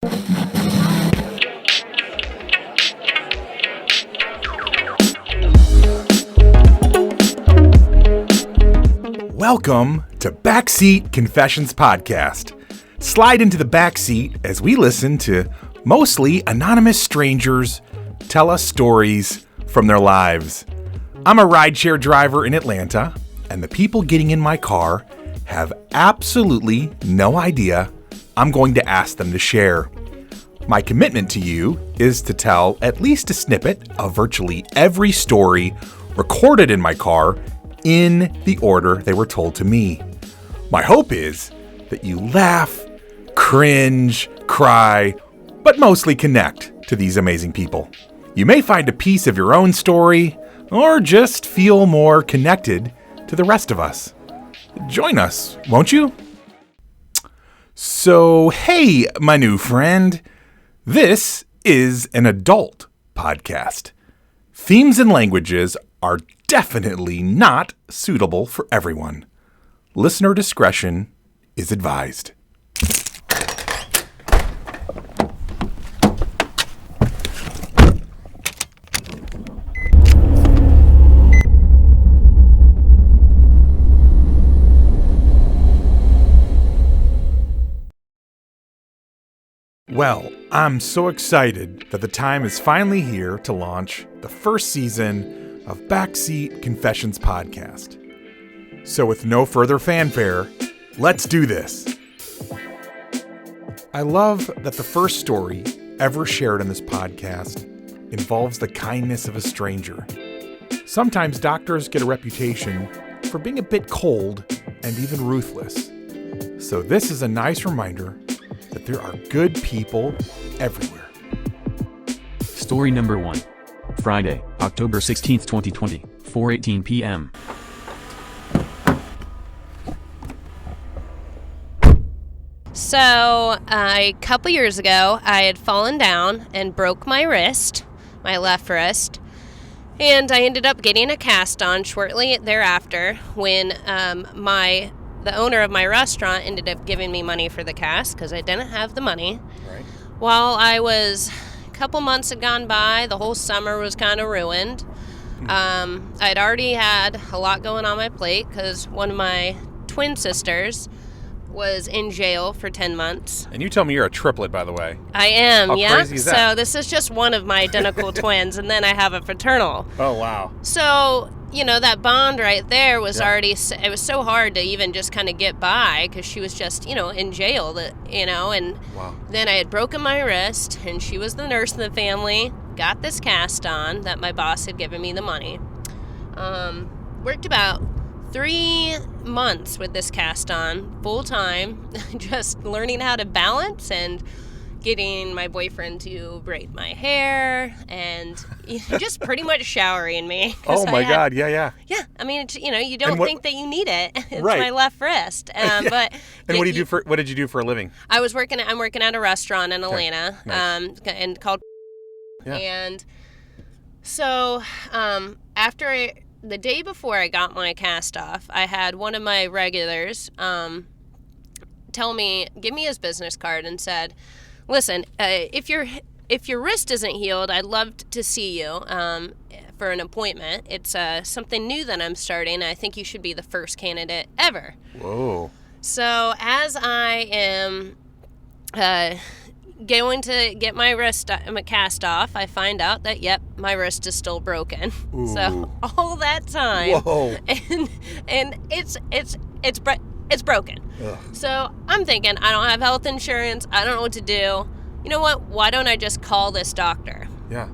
Welcome to Backseat Confessions Podcast. Slide into the backseat as we listen to mostly anonymous strangers tell us stories from their lives. I'm a rideshare driver in Atlanta, and the people getting in my car have absolutely no idea I'm going to ask them to share. My commitment to you is to tell at least a snippet of virtually every story recorded in my car in the order they were told to me. My hope is that you laugh, cringe, cry, but mostly connect to these amazing people. You may find a piece of your own story, or just feel more connected to the rest of us. Join us, won't you? So, hey, my new friend. This is an adult podcast. Themes and languages are definitely not suitable for everyone. Listener discretion is advised. Well, I'm so excited that the time is finally here to launch the first season of Backseat Confessions Podcast. So with no further fanfare, let's do this. I love that the first story ever shared on this podcast involves the kindness of a stranger. Sometimes doctors get a reputation for being a bit cold and even ruthless. So this is a nice reminder that there are good people everywhere. Story number 1. Friday, October 16th, 2020, 4:18 p.m. So, a couple years ago, I had fallen down and broke my wrist, my left wrist, and I ended up getting a cast on shortly thereafter when the owner of my restaurant ended up giving me money for the cast because I didn't have the money. Right. While a couple months had gone by, the whole summer was kind of ruined. I'd already had a lot going on my plate because one of my twin sisters was in jail for 10 months. And you tell me you're a triplet, by the way. I am, How crazy is that? So this is just one of my identical twins, and then I have a fraternal. Oh, wow. So, that bond right there was already, it was so hard to even just kind of get by because she was just, in jail, and wow. Then I had broken my wrist, and she was the nurse in the family, got this cast on that my boss had given me the money. Worked about 3 months with this cast on, full time, just learning how to balance and getting my boyfriend to braid my hair and just pretty much showering me. Oh my God, yeah. Yeah, I mean, you don't think that you need it. It's right. my left wrist. Yeah. But and what did you do for a living? I'm working at a restaurant in Atlanta, Nice. and called. Yeah. And so the day before I got my cast off, I had one of my regulars give me his business card and said, "Listen, if your wrist isn't healed, I'd love to see you for an appointment. It's something new that I'm starting. I think you should be the first candidate ever." Whoa. So as I am going to get my wrist cast off, I find out that, my wrist is still broken. Ooh. So all that time, whoa, and it's broken. Ugh. So I'm thinking, I don't have health insurance. I don't know what to do. You know what? Why don't I just call this doctor? Yeah.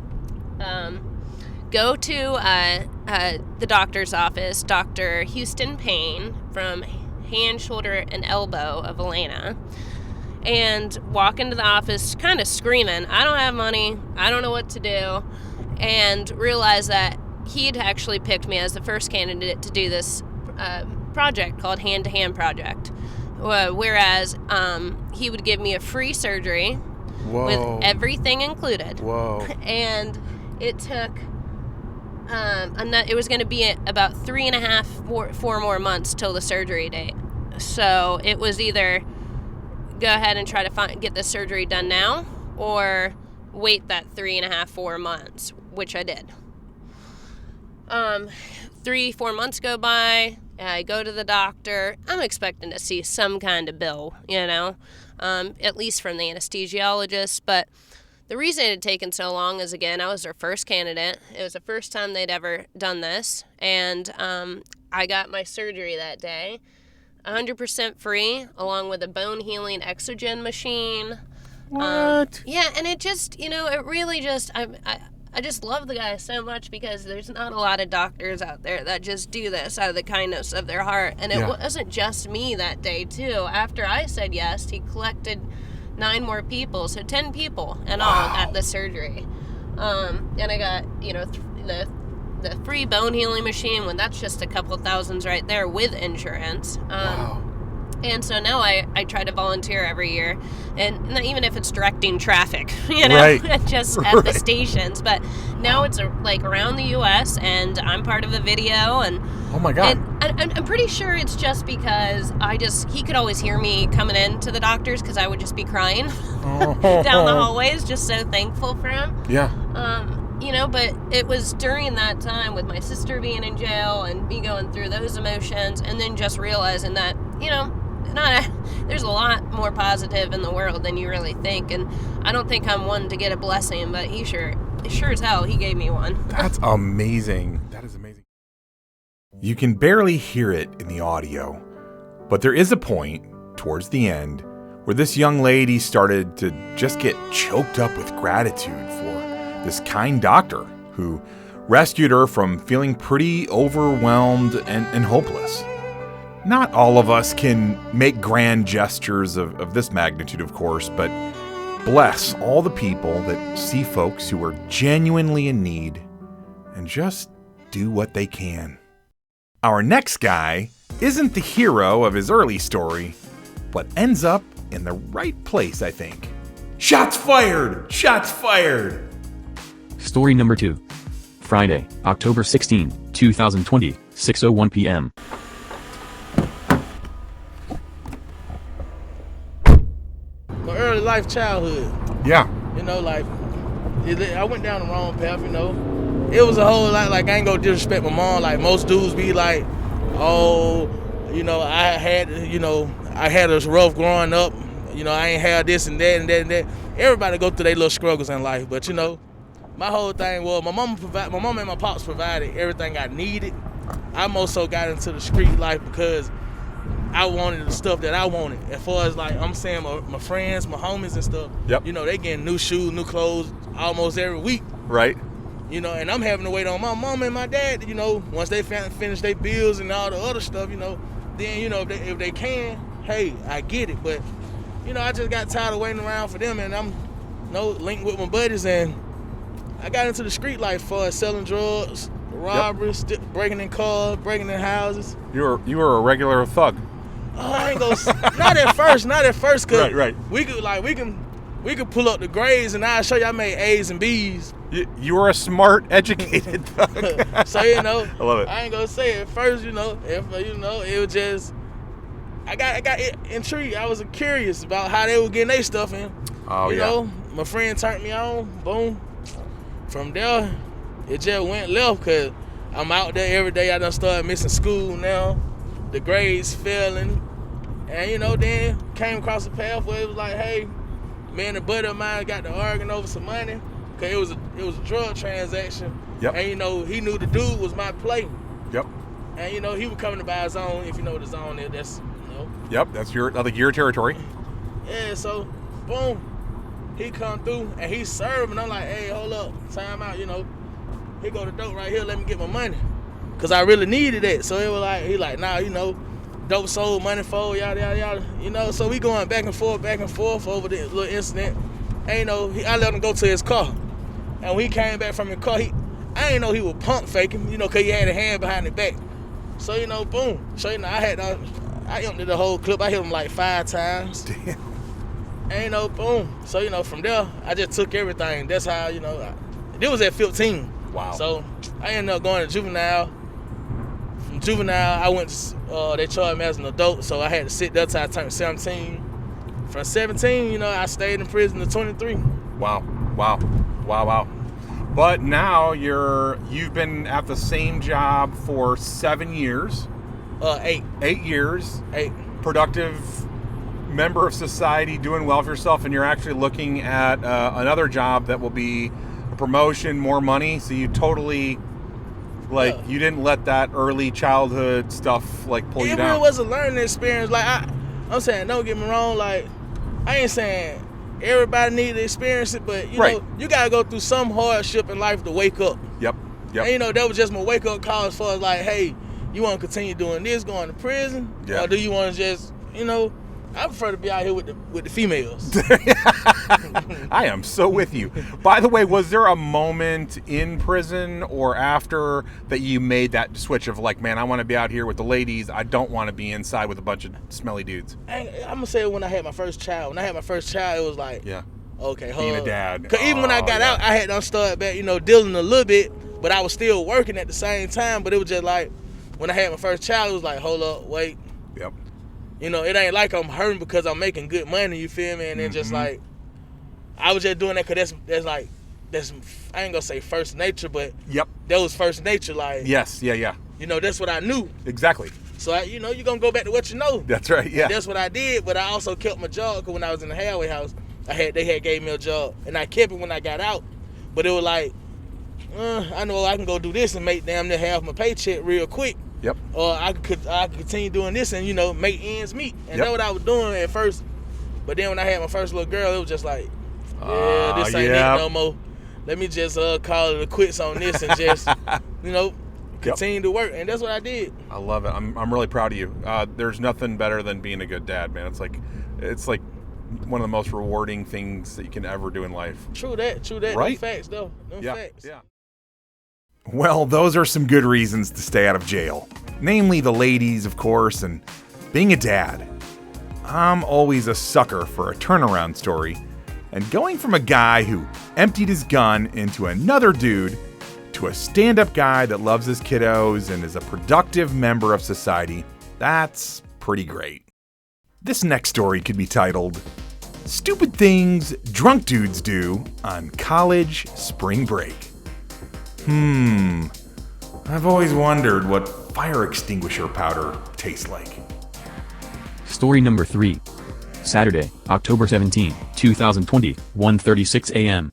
Go to the doctor's office, Dr. Houston Payne from Hand, Shoulder, and Elbow of Atlanta, and walk into the office kind of screaming, I don't have money, I don't know what to do, and realize that he'd actually picked me as the first candidate to do this project called Hand to Hand Project, whereas he would give me a free surgery. Whoa. With everything included. Whoa. And it took, it was going to be about 3.5, 4 more months till the surgery date. So it was either go ahead and try to get this surgery done now, or wait that 3.5-4 months, which I did. 3-4 months go by. I go to the doctor. I'm expecting to see some kind of bill, at least from the anesthesiologist. But the reason it had taken so long is, again, I was their first candidate. It was the first time they'd ever done this. And I got my surgery that day, 100% free, along with a bone healing exogen machine. What? Yeah, and it just, it really just, I just love the guy so much, because there's not a lot of doctors out there that just do this out of the kindness of their heart. And it wasn't just me that day, too. After I said yes, he collected 9 more people, so 10 people in all at the surgery. And I got, the free bone healing machine, when that's just a couple thousands right there with insurance. And so now I try to volunteer every year, and not even if it's directing traffic, Right. just at the stations. But now it's like around the U.S., and I'm part of the video. And oh my God! And I'm pretty sure it's just because he could always hear me coming in to the doctors, because I would just be crying down the hallways, just so thankful for him. Yeah. But it was during that time with my sister being in jail and me going through those emotions, and then just realizing that, there's a lot more positive in the world than you really think. And I don't think I'm one to get a blessing, but he sure as hell, he gave me one. That's amazing. That is amazing. You can barely hear it in the audio, but there is a point towards the end where this young lady started to just get choked up with gratitude for this kind doctor who rescued her from feeling pretty overwhelmed and hopeless. Not all of us can make grand gestures of this magnitude, of course, but bless all the people that see folks who are genuinely in need and just do what they can. Our next guy isn't the hero of his early story, but ends up in the right place, I think. Shots fired! Shots fired! Story number 2. Friday, October 16, 2020, 6:01 p.m. My early life childhood. Yeah. I went down the wrong path, It was a whole lot, I ain't gonna disrespect my mom. Most dudes be like, oh, I had us rough growing up. I ain't had this and that and that and that. Everybody go through their little struggles in life. But, my whole thing was my mom and my pops provided everything I needed. I more so got into the street life because I wanted the stuff that I wanted. As far as I'm saying my friends, my homies and stuff. Yep. They getting new shoes, new clothes almost every week. Right. And I'm having to wait on my mom and my dad, once they finish their bills and all the other stuff, then, if they can, hey, I get it. But, I just got tired of waiting around for them, and I'm, linked with my buddies, and I got into the street life for selling drugs, robberies, breaking in cars, breaking in houses. You were a regular thug. I ain't gonna, not at first, cause right. we could pull up the grades, and I'll show you I made A's and B's. You were a smart, educated thug. So I love it. I ain't gonna say it first. It was just I got intrigued. I was curious about how they were getting their stuff in. Oh, My friend turned me on. Boom. From there, it just went left because I'm out there every day. I done started missing school now. The grades failing, and then came across a path where it was like, hey, me and a buddy of mine got to arguing over some money. Cause it was a drug transaction. Yep. And he knew the dude was my play. Yep. And he was coming to buy his own. If you know what the zone is, that's Yep. That's your territory. Yeah. So, boom, he come through and he serving. I'm like, hey, hold up, time out. Here go the dope right here. Let me get my money, cause I really needed it. So it was like nah, dope sold, money fold, yada yada yada. So we going back and forth over the little incident. And I let him go to his car. And when he came back from his car, I ain't know he was pump faking, cause he had a hand behind the back. So, boom. So, I emptied the whole clip. I hit him like 5 times. Damn. And, boom. So, from there, I just took everything. That's how, it was at 15. Wow. So, I ended up going to juvenile. From juvenile, I went to, they charged me as an adult, so I had to sit there till I turned 17. from 17, you know, I stayed in prison to 23. Wow. But now you've been at the same job for 7 years. 8. 8 years. 8. Productive member of society, doing well for yourself, and you're actually looking at another job that will be a promotion, more money. So you totally, you didn't let that early childhood stuff pull you down. It really was a learning experience. I'm saying, don't get me wrong. I ain't saying everybody need to experience it, but you know, you gotta go through some hardship in life to wake up. Yep. And you know, that was just my wake up call as far as hey, you want to continue doing this, going to prison, or do you want to just, you know? I prefer to be out here with the females. I am so with you. By the way, was there a moment in prison or after that you made that switch of man, I want to be out here with the ladies. I don't want to be inside with a bunch of smelly dudes. I'm going to say when I had my first child. When I had my first child, it was okay, hold being up. a dad. Because even when I got out, I had done started back, you know, dealing a little bit, but I was still working at the same time. But it was just when I had my first child, it was hold up, wait. Yep. You know, it ain't like I'm hurting because I'm making good money, you feel me? And then just I was just doing that because that's I ain't gonna say first nature, but that was first nature. Yes, yeah. You know, that's what I knew. Exactly. So, you know, you're gonna go back to what you know. That's right, yeah. And that's what I did, but I also kept my job because when I was in the halfway house, they had gave me a job, and I kept it when I got out. But it was I know I can go do this and make damn near half my paycheck real quick. Yep. Or I could continue doing this and, you know, make ends meet. And that's what I was doing at first. But then when I had my first little girl, it was just this ain't it no more. Let me just call it a quits on this and just, you know, continue to work. And that's what I did. I love it. I'm really proud of you. There's nothing better than being a good dad, man. It's like one of the most rewarding things that you can ever do in life. True that. Right? Them facts, though. Facts. Yeah. Well, those are some good reasons to stay out of jail. Namely the ladies, of course, and being a dad. I'm always a sucker for a turnaround story, and going from a guy who emptied his gun into another dude to a stand-up guy that loves his kiddos and is a productive member of society, that's pretty great. This next story could be titled, Stupid Things Drunk Dudes Do on College Spring Break. I've always wondered what fire extinguisher powder tastes like. Story number 3. Saturday, October 17, 2020, 1:36 a.m.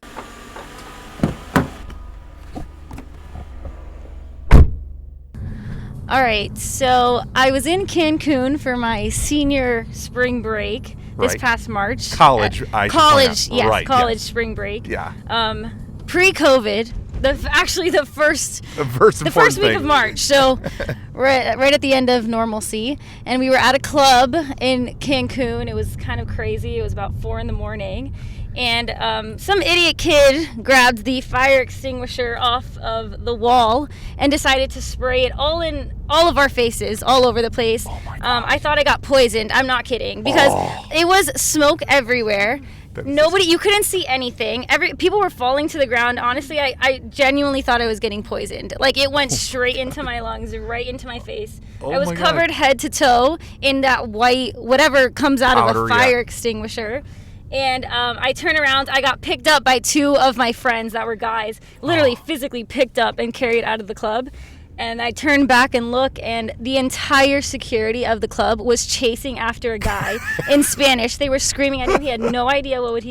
All right, so I was in Cancun for my senior spring break this past March. College spring break. Yeah. Pre-COVID. The first week of March, so right at the end of normalcy, and we were at a club in Cancun. It was kind of crazy. It was about 4 a.m, and some idiot kid grabbed the fire extinguisher off of the wall and decided to spray it all of our faces, all over the place. Oh my gosh. I thought I got poisoned. I'm not kidding, because it was smoke everywhere. You couldn't see anything. People were falling to the ground. Honestly, I genuinely thought I was getting poisoned. It went straight into my lungs, right into my face. I was covered head to toe in that white, whatever comes out of a fire extinguisher. And I turn around. I got picked up by 2 of my friends that were guys, literally physically picked up and carried out of the club. And I turned back and look, and the entire security of the club was chasing after a guy in Spanish. They were screaming at him. He had no idea what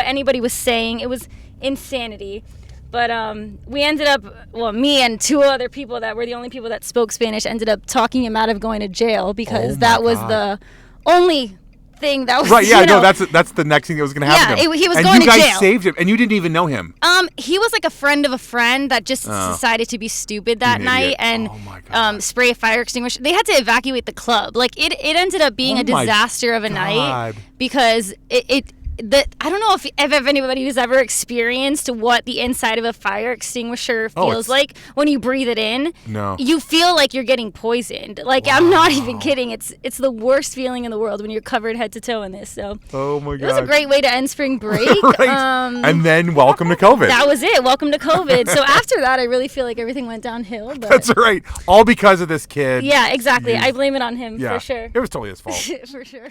anybody was saying. It was insanity. But we ended up, me and 2 other people that were the only people that spoke Spanish ended up talking him out of going to jail, because that was the only thing that was that's the next thing that was going to happen to him. He was going to jail. And you guys saved him, and you didn't even know him. He was like a friend of a friend that just decided to be stupid that night and spray a fire extinguisher. They had to evacuate the club. It ended up being a disaster of a night, because I don't know if anybody who's ever experienced what the inside of a fire extinguisher feels like when you breathe it in. No. You feel like you're getting poisoned. I'm not even kidding. It's the worst feeling in the world when you're covered head to toe in this. So oh my God. It was a great way to end spring break. Right. And then welcome to COVID. That was it. Welcome to COVID. So after that, I really feel like everything went downhill. But that's right. All because of this kid. Yeah, exactly. I blame it on him for sure. It was totally his fault. For sure.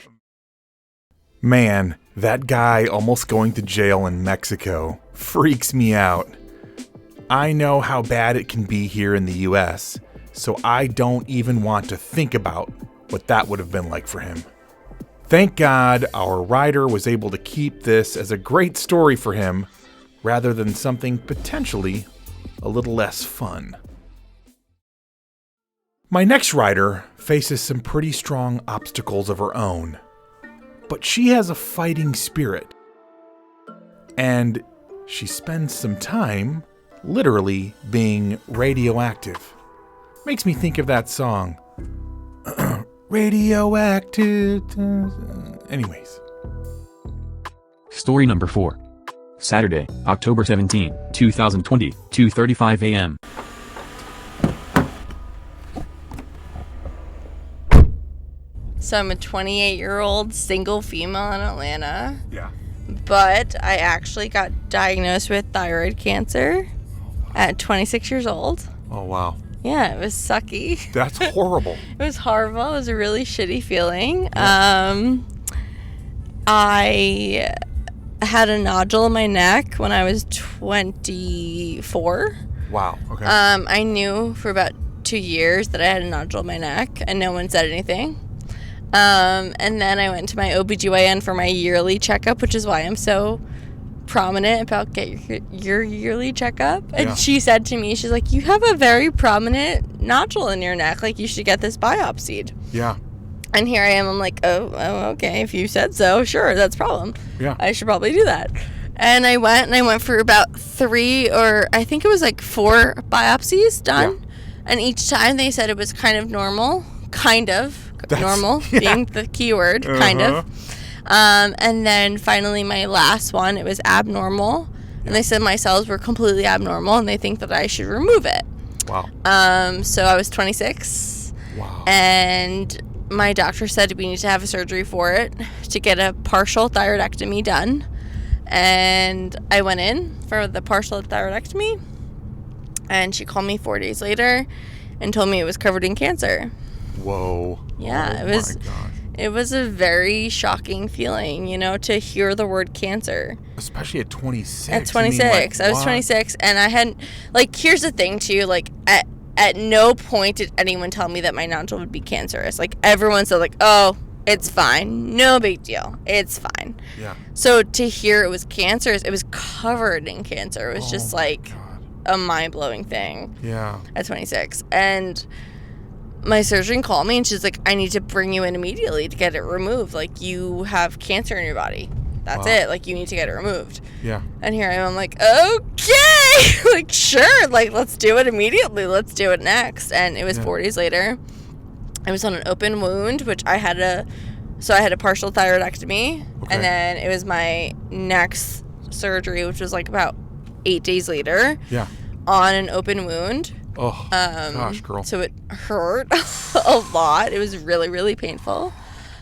Man, that guy almost going to jail in Mexico freaks me out. I know how bad it can be here in the US, so I don't even want to think about what that would have been like for him. Thank God our writer was able to keep this as a great story for him rather than something potentially a little less fun. My next writer faces some pretty strong obstacles of her own, but she has a fighting spirit. And she spends some time literally being radioactive. Makes me think of that song. Radioactive. Anyways. Story number 4. Saturday, October 17, 2020, 2:35 a.m. So I'm a 28-year-old single female in Atlanta, Yeah. but I actually got diagnosed with thyroid cancer at 26 years old. Oh, wow. Yeah, it was sucky. That's horrible. It was horrible. It was a really shitty feeling. I had a nodule in my neck when I was 24. Wow. Okay. I knew for about 2 years that I had a nodule in my neck, and no one said anything. And then I went to my OBGYN for my yearly checkup, which is why I'm so prominent about get your yearly checkup. And Yeah. she said to me, she's like, you have a very prominent nodule in your neck. Like, you should get this biopsied. Yeah. And here I am. I'm like, oh, okay. If you said so, sure, that's a problem. Yeah. I should probably do that. And I went for about 3 or I think it was like 4 biopsies done. Yeah. And each time they said it was kind of normal. Normal yeah. being the key word, kind of. And then finally my last one, it was abnormal. And they said my cells were completely abnormal and they think that I should remove it. Wow. So I was 26. Wow. And my doctor said we need to have a surgery for it to get a partial thyroidectomy done. And I went in for the partial thyroidectomy. And she called me 4 days later and told me it was covered in cancer. Whoa. Yeah, Oh it was. my gosh. It was a very shocking feling, to hear the word cancer. Especially at 26. At 26. I was what? 26, and I hadn't, here's the thing, too, at no point did anyone tell me that my nodule would be cancerous. Everyone said, oh, it's fine. No big deal. It's fine. Yeah. So to hear it was cancerous, it was covered in cancer. It was just, God. a mind-blowing thing. Yeah. At 26. And my surgeon called me and she's like, I need to bring you in immediately to get it removed. You have cancer in your body. That's Wow. it. You need to get it removed. Yeah. And here I am. I'm like, okay. Sure. Let's do it immediately. Let's do it next. And it was 4 days later. I was on an open wound, which I had a partial thyroidectomy. Okay. And then it was my next surgery, which was about 8 days later. Yeah. On an open wound. Oh, gosh, girl. So it hurt a lot. It was really, really painful.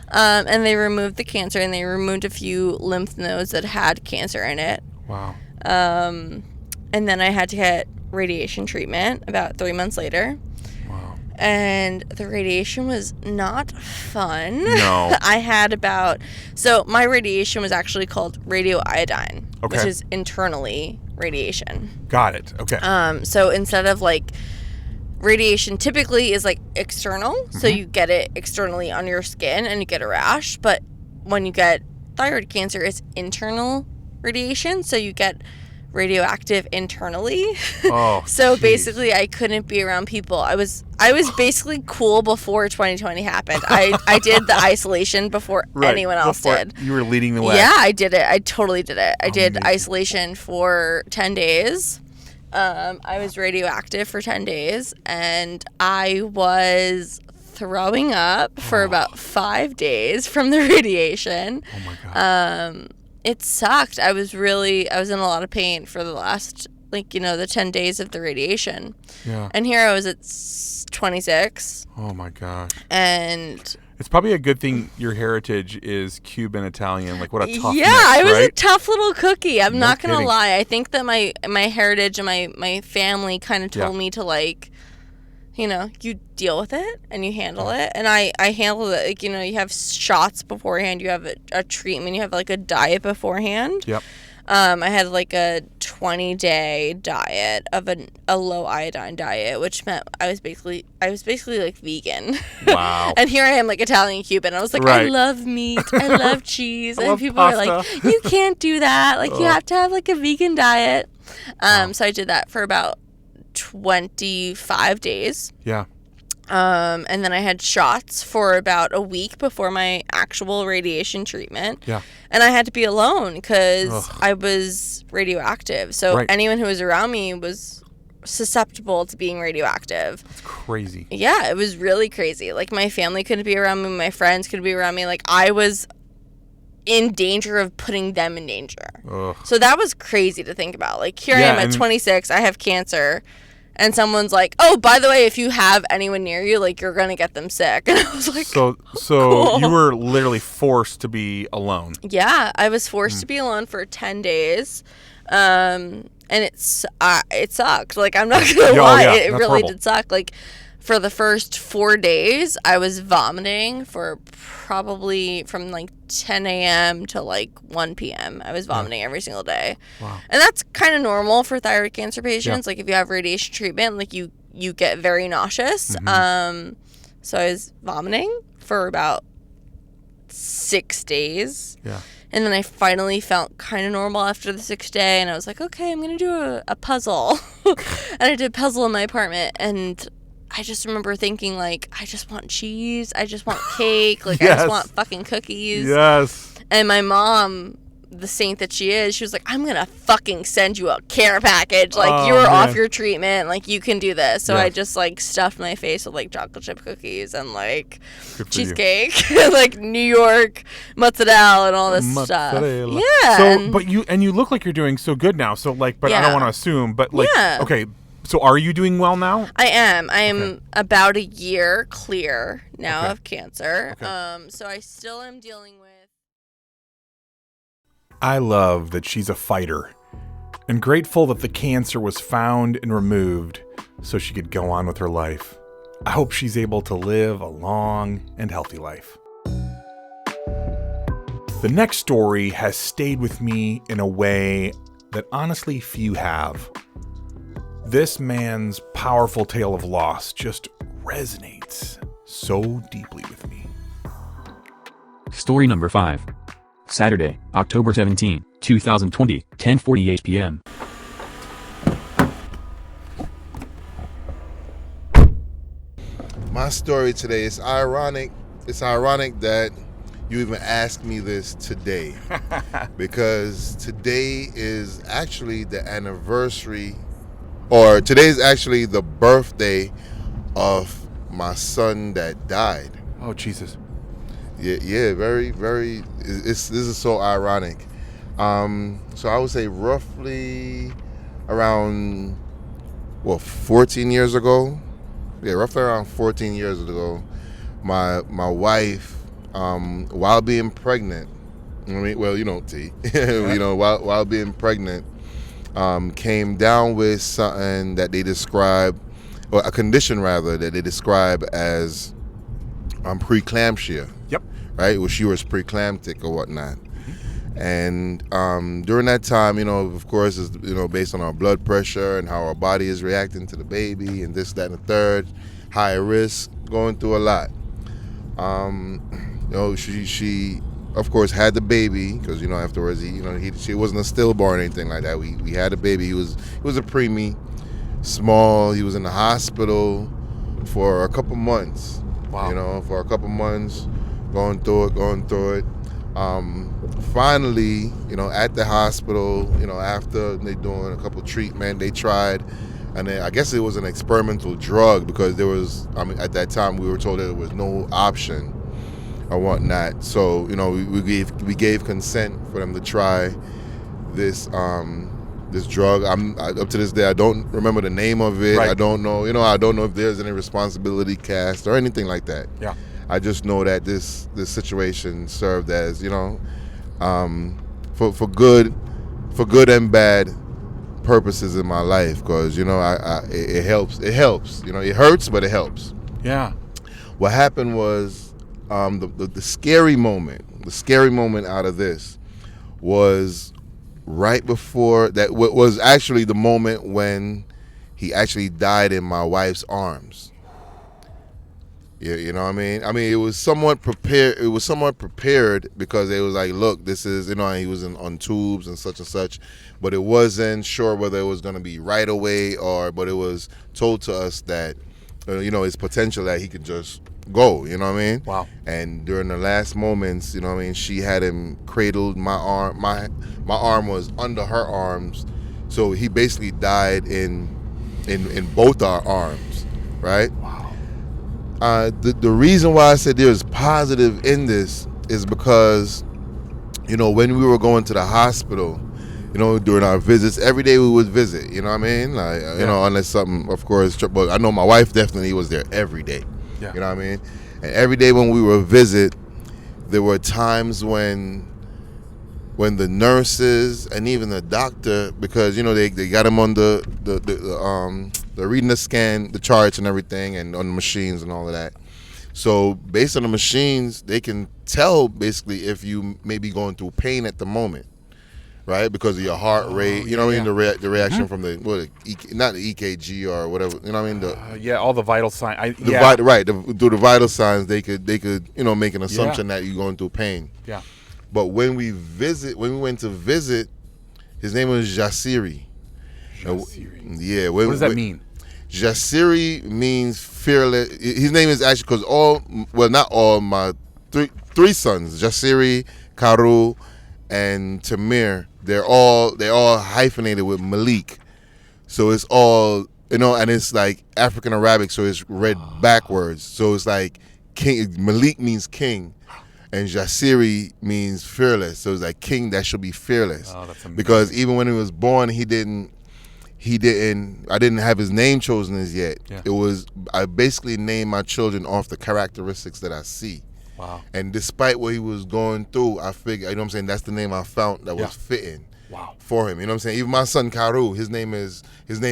And they removed the cancer, and they removed a few lymph nodes that had cancer in it. Wow. And then I had to get radiation treatment about 3 months later. Wow. And the radiation was not fun. No. So my radiation was actually called radioiodine, Okay. which is internally radiation. Got it. Okay. So instead of radiation typically is external, so you get it externally on your skin and you get a rash, but when you get thyroid cancer, it's internal radiation, so you get radioactive internally. Oh, So geez. basically I couldn't be around people. I was basically cool before 2020 happened. I did the isolation before anyone else did. You were leading the way. Yeah, I did it. I totally did it. I did Amazing. isolation for 10 days. I was radioactive for 10 days, and I was throwing up for about 5 days from the radiation. Oh my God. It sucked. I was in a lot of pain for the last, the 10 days of the radiation. Yeah. And here I was at 26, Oh my gosh. and It's probably a good thing your heritage is Cuban Italian. What a tough yeah, mix, I was a right? tough little cookie. I'm No not gonna kidding. lie. I think that my heritage and my family kind of told Yeah. me to you deal with it and you handle it. And I handled it. Like, you have shots beforehand. You have a treatment. You have like a diet beforehand. Yep. I had like a 20-day diet of a low iodine diet, which meant I was basically like vegan. Wow. And here I am like Italian Cuban. I was like, Right. I love meat. I love cheese. I and love people are pasta. like, you can't do that. Like you have to have like a vegan diet. So I did that for about 25 days. Yeah. And then I had shots for about a week before my actual radiation treatment. Yeah. And I had to be alone because I was radioactive. So Right. anyone who was around me was susceptible to being radioactive. It's crazy. Yeah, it was really crazy. Like my family couldn't be around me. My friends couldn't be around me. Like I was in danger of putting them in danger. Ugh. So that was crazy to think about. Like here I am at 26. I have cancer. And someone's like, oh, by the way, if you have anyone near you, like, you're going to get them sick. And I was like, So cool. You were literally forced to be alone. Yeah, I was forced to be alone for 10 days. And it sucked. Like, I'm not going to lie. Yeah, It that's really horrible. did suck. Like, for the first 4 days, I was vomiting for probably from like 10 a.m. to like 1 p.m. I was vomiting every single day. Wow. And that's kind of normal for thyroid cancer patients. Like if you have radiation treatment, like you get very nauseous. So I was vomiting for about 6 days. Yeah. And then I finally felt kind of normal after the 6th day. And I was like, okay, I'm going to do a puzzle. And I did a puzzle in my apartment. And I just remember thinking, like, I just want cheese. I just want cake. Like, I Yes. just want fucking cookies. Yes. And my mom, the saint that she is, she was like, I'm going to fucking send you a care package. Like, you're off your treatment. Like, you can do this. So Yeah. I just, like, stuffed my face with, like, chocolate chip cookies and, like, Good for cheesecake. Like, New York mozzarella and all this stuff. Mozzarella. Yeah. So, and- but you look like you're doing so good now. So, like, but I don't Yeah. want to assume. But, like, Yeah. okay. So, are you doing well now? I am. I am Okay. about a year clear now Okay. of cancer. Okay. So I still am dealing with. I love that she's a fighter and grateful that the cancer was found and removed so she could go on with her life. I hope she's able to live a long and healthy life. The next story has stayed with me in a way that honestly few have. This man's powerful tale of loss just resonates so deeply with me. Story number 5. Saturday, October 17, 2020, 10:48 p.m. My story today is ironic. It's ironic that you even asked me this today because today is actually the anniversary, or today is actually the birthday of my son that died. Oh, Jesus. Yeah, very, very. This is so ironic. So I would say roughly around 14 years ago. Yeah, roughly around 14 years ago, my wife, while being pregnant, T, while being pregnant, came down with something that they describe, or a condition rather, that they describe as preeclampsia. Yep. Right? Well, she was preeclamptic or whatnot. And during that time, of course, is based on our blood pressure and how our body is reacting to the baby and this, that, and the third, high risk, going through a lot. She of course had the baby because afterwards she wasn't a stillborn or anything like that. We had a baby. He was a preemie, small. He was in the hospital for a couple months. Wow. For a couple months, going through it. Finally, at the hospital, after they doing a couple treatment, they tried, and then I guess it was an experimental drug because there was, at that time we were told that there was no option or whatnot. So, we gave consent for them to try this this drug. Up to this day, I don't remember the name of it. Right. I don't know, I don't know if there's any responsibility cast or anything like that. Yeah. I just know that this situation served as, for good and bad, purposes in my life, because it helps. It helps. It hurts, but it helps. Yeah. What happened was the scary moment. The scary moment out of this was right before that. Was actually the moment when he actually died in my wife's arms. Yeah, you know what I mean? I mean, it was somewhat prepared. It was somewhat prepared because it was like, look, this is, he was on tubes and such, but it wasn't sure whether it was going to be right away but it was told to us that, it's potential that he could just go, you know what I mean? Wow. And during the last moments, she had him cradled. My arm, my arm was under her arms, so he basically died in both our arms, right? Wow. The reason why I said there's positive in this is because, when we were going to the hospital, during our visits, every day we would visit, you know what I mean? Like, unless something, of course, but I know my wife definitely was there every day, Yeah. you know what I mean? And every day when we would visit, there were times when the nurses and even the doctor, because, they got him on they're reading the scan, the charts and everything, and on the machines and all of that. So based on the machines, they can tell basically if you may be going through pain at the moment, right? Because of your heart rate, you know what I mean? The reaction from not the EKG or whatever, you know what I mean? All the vital signs. Through the vital signs, they could make an assumption that you're going through pain. Yeah. But when we went to visit, his name was Jasiri. Yeah. What does that mean? Jasiri means fearless. His name is actually because not all, my three sons, Jasiri, Karu, and Tamir, they're all hyphenated with Malik. So it's all, and it's like African Arabic, so it's read backwards. So it's like king. Malik means king, and Jasiri means fearless. So it's like king that should be fearless. Oh, that's amazing. Because even when he was born, I didn't have his name chosen as yet. Yeah. I basically named my children off the characteristics that I see. Wow. And despite what he was going through, I figured, that's the name I found that was fitting. Wow. For him. You know what I'm saying? Even my son Karu, his name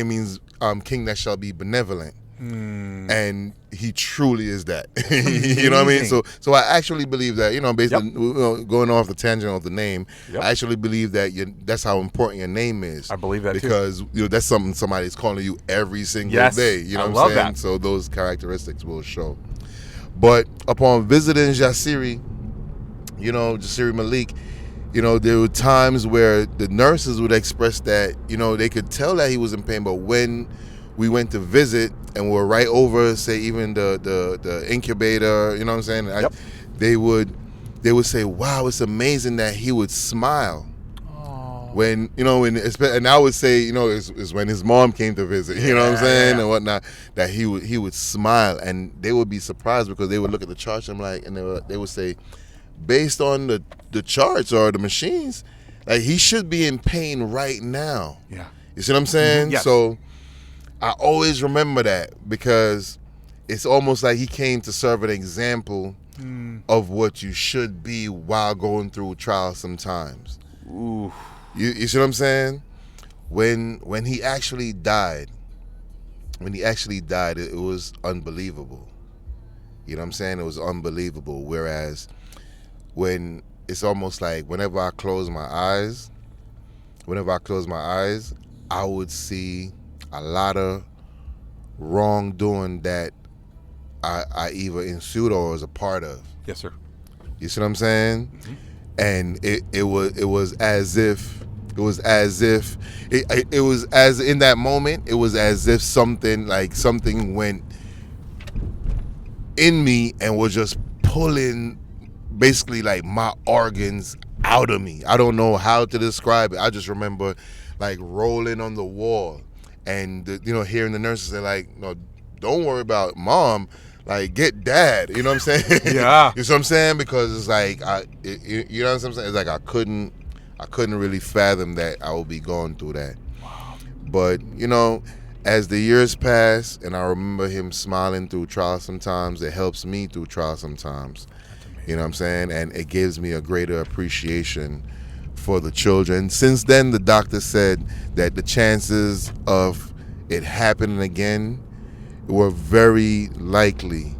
means king that shall be benevolent. And he truly is that. You know what I mean? So I actually believe that, based on going off the tangent of the name, I actually believe that that's how important your name is. I believe that because that's something somebody's calling you every single day. You know what I'm saying? That. So those characteristics will show. But upon visiting Jasiri, Jasiri Malik, there were times where the nurses would express that, they could tell that he was in pain, but when we went to visit and we were right over, say, even the incubator, you know what I'm saying? They would say, wow, it's amazing that he would smile. When, and I would say, it's when his mom came to visit, you know what I'm saying, and whatnot, that he would smile, and they would be surprised because they would look at the charts and they would say, based on the charts or the machines, like, he should be in pain right now. Yeah. You see what I'm saying? Yes. So I always remember that because it's almost like he came to serve an example of what you should be while going through trials sometimes. Ooh. You see what I'm saying? When he actually died, it was unbelievable. You know what I'm saying? It was unbelievable. Whereas when it's almost like whenever I close my eyes, I would see a lot of wrongdoing that I either ensued or was a part of. Yes, sir. You see what I'm saying? Mm-hmm. And it was as in that moment, it was as if something went in me and was just pulling basically like my organs out of me. I don't know how to describe it. I just remember like rolling on the wall and hearing the nurses say like, no, don't worry about mom, like get dad. You know what I'm saying? Yeah. You know what I'm saying? Because it's like you know what I'm saying? It's like I couldn't really fathom that I would be going through that. Wow. But as the years pass and I remember him smiling through trials sometimes, it helps me through trials sometimes. You know what I'm saying? And it gives me a greater appreciation for the children. Since then, the doctor said that the chances of it happening again were very likely.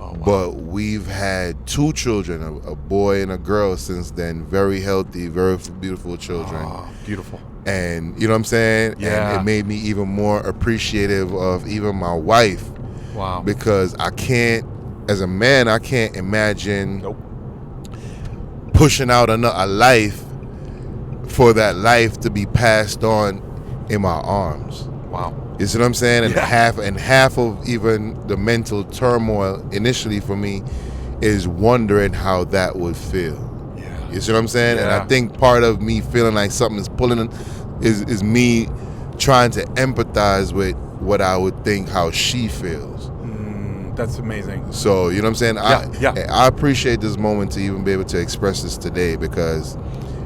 Oh, wow. But we've had 2 children, a boy and a girl, since then. Very healthy, very beautiful children. Oh, beautiful. And you know what I'm saying? Yeah. And it made me even more appreciative of even my wife. Wow. Because as a man, I can't imagine Nope. pushing out a life for that life to be passed on in my arms. Wow. You see what I'm saying? And Yeah. half of even the mental turmoil initially for me is wondering how that would feel. Yeah. You see what I'm saying? And Yeah. I think part of me feeling like something is pulling is me trying to empathize with what I would think how she feels. That's amazing. So, you know what I'm saying? Yeah. I appreciate this moment to even be able to express this today because,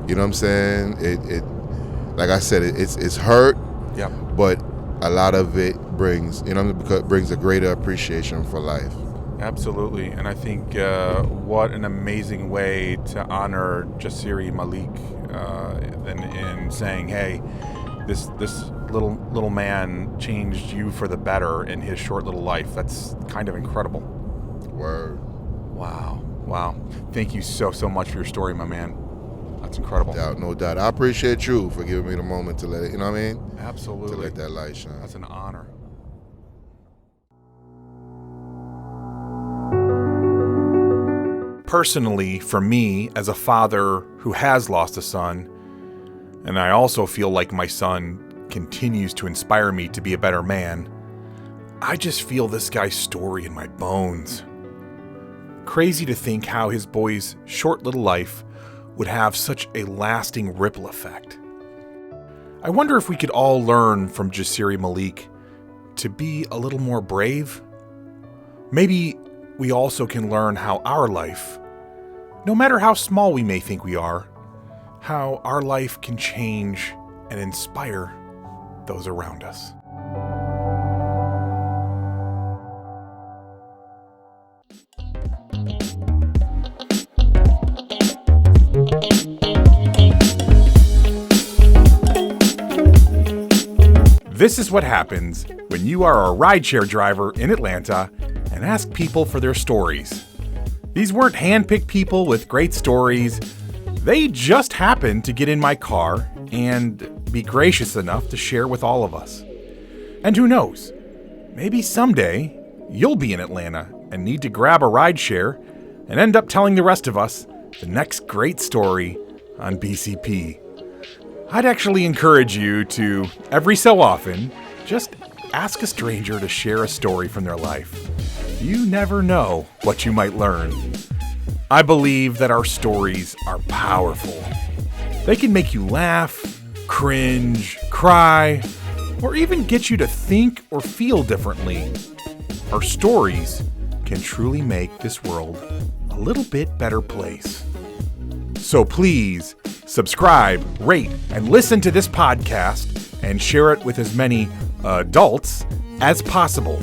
you know what I'm saying? It like I said, it's hurt, Yeah. but a lot of it brings, brings a greater appreciation for life. Absolutely. And I think what an amazing way to honor Jasiri Malik in saying, hey, this little man changed you for the better in his short little life. That's kind of incredible. Word. Wow. Thank you so much for your story, my man. That's incredible. No doubt. I appreciate you for giving me the moment to let it, you know what I mean? Absolutely. To let that light shine. That's an honor. Personally, for me, as a father who has lost a son, and I also feel like my son continues to inspire me to be a better man, I just feel this guy's story in my bones. Crazy to think how his boy's short little life would have such a lasting ripple effect. I wonder if we could all learn from Jasiri Malik to be a little more brave. Maybe we also can learn how our life, no matter how small we may think we are, how our life can change and inspire those around us. This is what happens when you are a rideshare driver in Atlanta and ask people for their stories. These weren't handpicked people with great stories. They just happened to get in my car and be gracious enough to share with all of us. And who knows, maybe someday you'll be in Atlanta and need to grab a rideshare and end up telling the rest of us the next great story on BCP. I'd actually encourage you to, every so often, just ask a stranger to share a story from their life. You never know what you might learn. I believe that our stories are powerful. They can make you laugh, cringe, cry, or even get you to think or feel differently. Our stories can truly make this world a little bit better place. So please, subscribe, rate, and listen to this podcast and share it with as many adults as possible.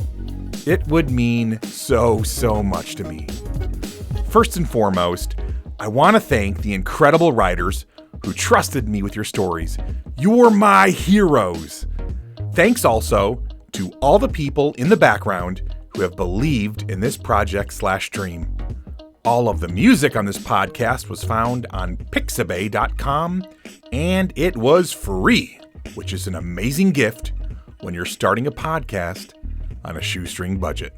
It would mean so much to me. First and foremost, I want to thank the incredible writers who trusted me with your stories. You're my heroes. Thanks also to all the people in the background who have believed in this project/dream. All of the music on this podcast was found on pixabay.com, and it was free, which is an amazing gift when you're starting a podcast on a shoestring budget.